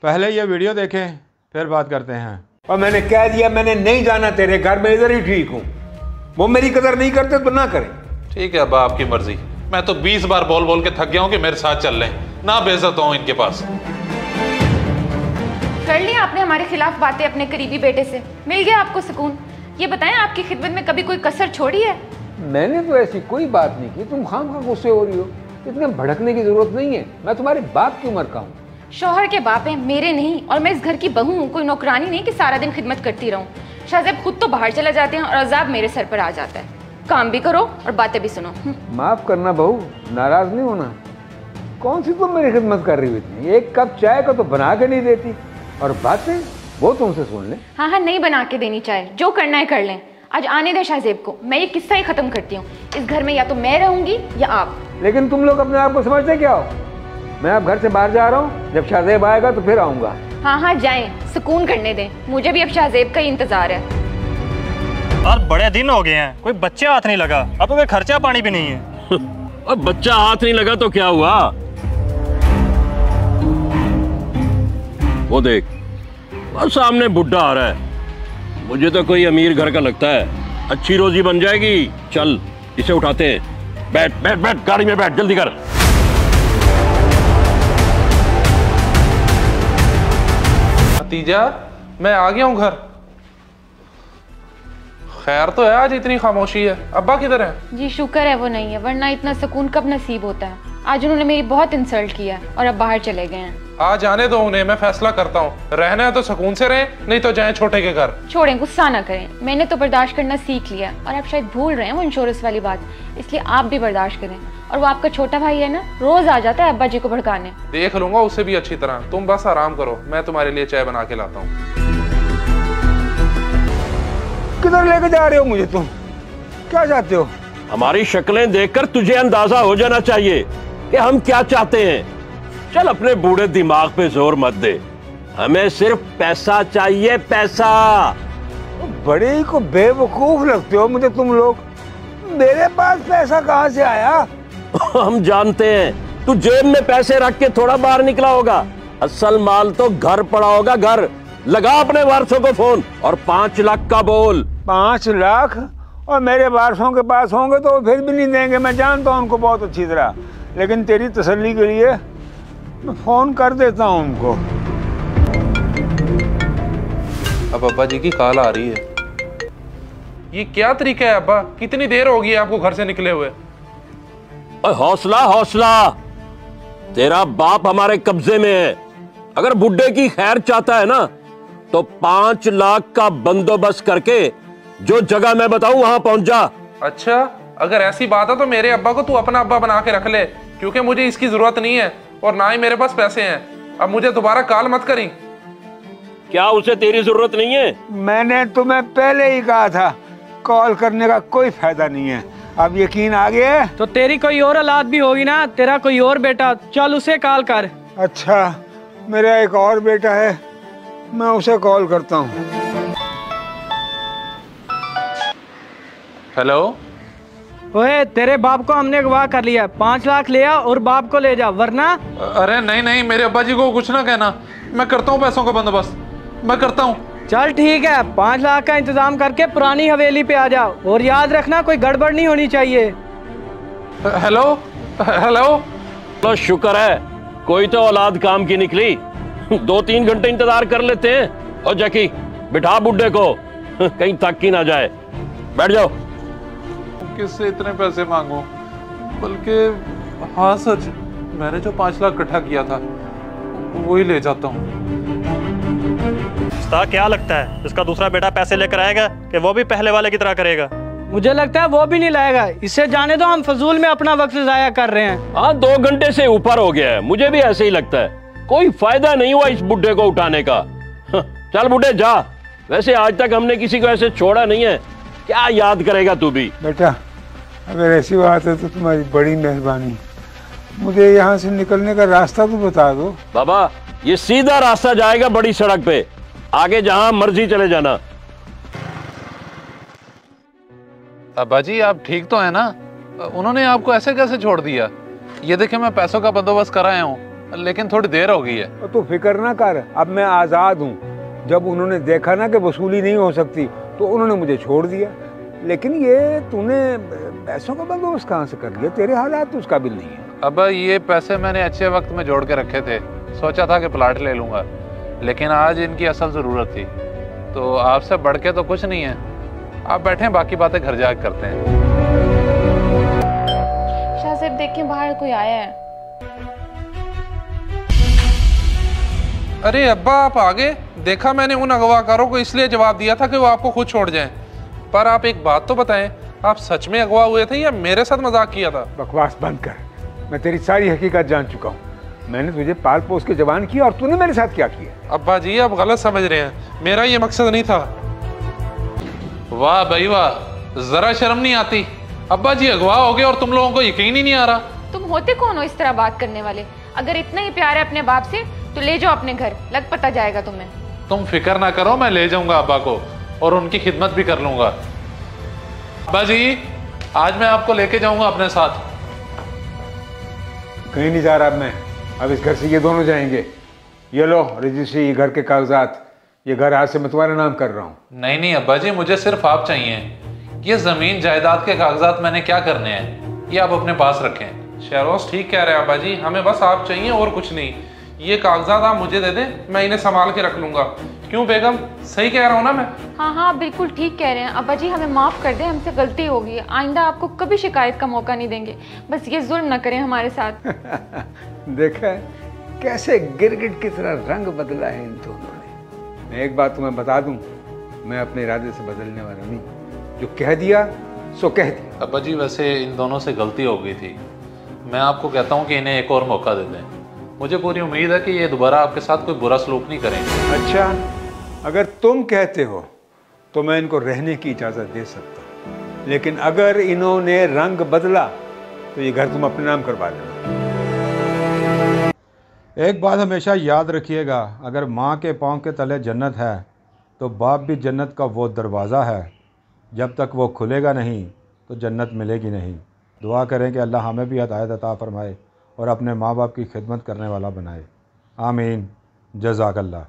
पहले ये वीडियो देखें फिर बात करते हैं। और मैंने कह दिया मैंने नहीं जाना तेरे घर, में इधर ही ठीक हूँ। वो मेरी कदर नहीं करते तो ना करें। ठीक है अब्बा, आपकी मर्जी। मैं तो 20 बार बोल बोल के थक गया हूँ कि मेरे साथ चल लें, ना बेइज्जत हूँ इनके पास। कर लिया आपने हमारे खिलाफ बातें अपने करीबी बेटे से, मिल गया आपको सुकून। ये बताएं आपकी खिदमत में कभी कोई कसर छोड़ी है? मैंने तो ऐसी कोई बात नहीं की, तुम खामखा गुस्से हो रही हो। इतने भड़कने की जरूरत नहीं है, मैं तुम्हारे बाप की उम्र का हूँ। शौहर के बाप हैं, मेरे नहीं। और मैं इस घर की बहू हूँ, कोई नौकरानी नहीं कि सारा दिन खिदमत करती रहूँ। शाहज़ेब खुद तो बाहर चला जाते हैं और अजाब मेरे सर पर आ जाता है। काम भी करो और बातें भी सुनो। माफ करना बहू, नाराज नहीं होना। कौन सी तुम मेरी खिदमत कर रही हो इतनी? एक कप चाय का तो बना के नहीं देती, और बातें वो तुमसे सुन ले। हाँ हाँ, नहीं बना के देनी चाहे, जो करना है कर लें। आज आने दे शाहज़ेब को, मैं ये किस्सा ही खत्म करती हूँ। इस घर में या तो मैं रहूंगी या आप। लेकिन तुम लोग अपने आप को समझते क्या हो? मैं अब घर से बाहर जा रहा हूँ, जब शाहज़ेब आएगा तो फिर आऊंगा। हाँ हाँ जाएं, सुकून करने दें, मुझे भी अब शाहज़ेब का ही इंतजार है। और बड़े दिन हो गए हैं, कोई बच्चे हाथ नहीं लगा, अब तो कोई खर्चा पानी भी नहीं है। अब बच्चा हाथ नहीं लगा तो क्या हुआ? वो देख, और सामने बुड्ढा आ रहा है। मुझे तो कोई अमीर घर का लगता है, अच्छी रोजी बन जाएगी। चल इसे उठाते हैं। बैठ बैठ बैठ, गाड़ी में बैठ, जल्दी कर। भतीजा, मैं आ गया हूँ घर। खैर तो है, आज इतनी खामोशी है। अब्बा किधर है? जी शुक्र है वो नहीं है, वरना इतना सुकून कब नसीब होता है। आज उन्होंने मेरी बहुत इंसल्ट किया है और अब बाहर चले गए हैं। आज आने दो उन्हें, मैं फैसला करता हूँ। रहना है तो सुकून से रहें, नहीं तो जाएं छोटे के घर। छोड़ें, गुस्सा ना करें, मैंने तो बर्दाश्त करना सीख लिया। और आप शायद भूल रहे हैं वो इंश्योरेंस वाली बात, इसलिए आप भी बर्दाश्त करें। और वो आपका छोटा भाई है ना, रोज आ जाता है अब्बा जी को भड़काने। देख लूंगा उसे भी अच्छी तरह, तुम बस आराम करो, मैं तुम्हारे लिए चाय बना के लाता हूँ। किधर लेके जा रहे हो मुझे तुम? क्या चाहते हो? हमारी शक्लें देखकर तुझे अंदाजा हो जाना चाहिए कि हम क्या चाहते हैं। चल अपने बूढ़े दिमाग पे जोर मत दे, हमें सिर्फ पैसा चाहिए, पैसा। बड़े ही को बेवकूफ लगते हो मुझे तुम लोग। मेरे पास पैसा कहाँ से आया? हम जानते हैं तू जेब में पैसे रख के थोड़ा बाहर निकला होगा, असल माल तो घर पड़ा होगा। घर लगा अपने वारसों को फोन और 5 लाख का बोल। 5 लाख? और मेरे वारसों के पास होंगे तो वो फिर भी नहीं देंगे, मैं जानता हूँ उनको बहुत अच्छी तरह। लेकिन तेरी तसल्ली के लिए मैं फोन कर देता हूँ उनको। अब अब्बा जी की कॉल आ रही है। ये क्या तरीका है अब्बा? कितनी देर होगी आपको घर से निकले हुए? हौसला हौसला, तेरा बाप हमारे कब्जे में है। अगर बुड्ढे की खैर चाहता है ना तो 5 लाख का बंदोबस्त करके जो जगह मैं बताऊं वहां पहुंच जा। अच्छा, अगर ऐसी बात है तो मेरे अब्बा को तू अपना अब्बा बना के रख ले, क्योंकि मुझे इसकी जरूरत नहीं है और ना ही मेरे पास पैसे हैं। अब मुझे दोबारा कॉल मत करी। क्या उसे तेरी जरूरत नहीं है? मैंने तुम्हें पहले ही कहा था कॉल करने का कोई फायदा नहीं है। अब यकीन आ गया है? तो तेरी कोई और औलाद भी होगी ना, तेरा कोई और बेटा, चल उसे कॉल कर। अच्छा, मेरा एक और बेटा है, मैं उसे कॉल करता हूँ। हेलो। ओए, तेरे बाप को हमने अगवा कर लिया, 5 लाख ले आ और बाप को ले जा, वरना। अरे नहीं नहीं, मेरे अब्बा जी को कुछ ना कहना, मैं करता हूँ पैसों का बंदोबस्त, मैं करता हूँ। चल ठीक है, 5 लाख का इंतजाम करके पुरानी हवेली पे आ जाओ, और याद रखना कोई गड़बड़ नहीं होनी चाहिए। Hello hello. तो शुक्र है कोई तो औलाद काम की निकली। 2-3 घंटे इंतजार कर लेते हैं। और जैकी, बिठा बुड्ढे को, कहीं थक ही ना जाए। बैठ जाओ। किससे इतने पैसे मांगू? बल्कि हाँ सच, मैंने जो 5 लाख इकट्ठा किया था वही ले जाता हूँ। क्या लगता है इसका दूसरा बेटा पैसे लेकर आएगा कि वो भी पहले वाले की तरह करेगा? मुझे लगता है वो भी नहीं लाएगा। इससे जाने दो, हम फजूल में अपना वक्त जाया कर रहे हैं। हाँ, 2 घंटे से ऊपर हो गया है, मुझे भी ऐसे ही लगता है। कोई फायदा नहीं हुआ इस बुड्ढे को उठाने का। चल बुड्ढे जा, वैसे आज तक हमने किसी को ऐसे छोड़ा नहीं है, क्या याद करेगा तू भी। बेटा, अगर ऐसी बात है तो तुम्हारी बड़ी मेहरबानी, मुझे यहाँ से निकलने का रास्ता तो बता दो। बाबा, ये सीधा रास्ता जाएगा बड़ी सड़क पे, आगे जहाँ मर्जी चले जाना। अब्बा जी आप ठीक तो है ना? उन्होंने आपको ऐसे कैसे छोड़ दिया? ये देखे मैं पैसों का बंदोबस्त कराया हूँ, लेकिन थोड़ी देर हो गई है। और तू फिक्र ना कर, अब मैं आज़ाद हूँ। जब उन्होंने देखा ना कि वसूली नहीं हो सकती तो उन्होंने मुझे छोड़ दिया। लेकिन ये तूने पैसों का बंदोबस्त कहाँ से कर लिया? तेरे हालात तो उस काबिल नहीं है। अब्बा ये पैसे मैंने अच्छे वक्त में जोड़ के रखे थे, सोचा था कि प्लाट ले लूँगा, लेकिन आज इनकी असल ज़रूरत थी। तो आपसे बढ़ के तो कुछ नहीं है, आप बैठें, बाकी बातें घर जाकर करते हैं। शाह साहब देखें बाहर कोई आया है। अरे अब्बा आप आगे देखा? मैंने उन अगवाकारों को इसलिए जवाब दिया था कि वो आपको खुद छोड़ जाएं। पर आप एक बात तो बताएं, आप सच में अगवा हुए थे या मेरे साथ मजाक किया था? बकवास बंद कर, मैं तेरी सारी हकीकत जान चुका हूँ। मैंने तुझे पाल पोस के जवान किया और तूने मेरे साथ क्या किया? अब्बा जी आप गलत समझ रहे हैं, मेरा ये मकसद नहीं था। वाह भाई वाह, जरा शर्म नहीं आती? अब्बा जी अगवा हो गए और तुम लोगों को यकीन ही नहीं आ रहा। तुम होते कौन हो इस तरह बात करने वाले? अगर इतना ही प्यार है अपने बाप से तो ले जाओ अपने घर, लग पता जाएगा तुम्हें। तुम फिक्र ना करो, मैं ले जाऊंगा अब्बा को और उनकी खिदमत भी कर लूंगा। अब्बा जी आज मैं आपको लेके जाऊंगा अपने साथ। कहीं नहीं जा रहा मैं, अब इस घर से ये दोनों जाएंगे। ये लो रजिस्ट्री, ये घर के कागजात, ये घर आज से मैं तुम्हारे नाम कर रहा हूँ। नहीं नहीं अब्बा जी, मुझे सिर्फ आप चाहिए। ये जमीन जायदाद के कागजात मैंने क्या करने हैं, ये आप अपने पास रखें। शहरोज ठीक कह रहे हैं अब्बा जी, हमें बस आप चाहिए और कुछ नहीं। ये कागजात आप मुझे दे दें, मैं इन्हें संभाल के रख लूंगा। क्यों बेगम, सही कह रहा हूँ ना मैं? हाँ हाँ बिल्कुल ठीक कह रहे हैं अब्बा जी, हमें माफ़ कर दें, हमसे गलती हो गई। आइंदा आपको कभी शिकायत का मौका नहीं देंगे, बस ये जुल्म न करें हमारे साथ। देखा है कैसे गिरगिट की तरह रंग बदला है इन दोनों ने। मैं एक बात तुम्हें बता दूं, मैं अपने इरादे से बदलने वाला नहीं। जो कह दिया सो कह दिया। अब्बा जी वैसे इन दोनों से गलती हो गई थी, मैं आपको कहता हूँ कि इन्हें एक और मौका दे दें। मुझे पूरी उम्मीद है कि ये दोबारा आपके साथ कोई बुरा सलूक नहीं करेंगे। अच्छा, अगर तुम कहते हो तो मैं इनको रहने की इजाज़त दे सकता हूँ, लेकिन अगर इन्होंने रंग बदला तो ये घर तुम अपने नाम करवा देना। एक बात हमेशा याद रखिएगा, अगर माँ के पाँव के तले जन्नत है तो बाप भी जन्नत का वो दरवाज़ा है, जब तक वो खुलेगा नहीं तो जन्नत मिलेगी नहीं। दुआ करें कि अल्लाह हमें भी हिदायत अता फरमाए और अपने माँ बाप की खिदमत करने वाला बनाए। आमीन। जज़ाकल्लाह।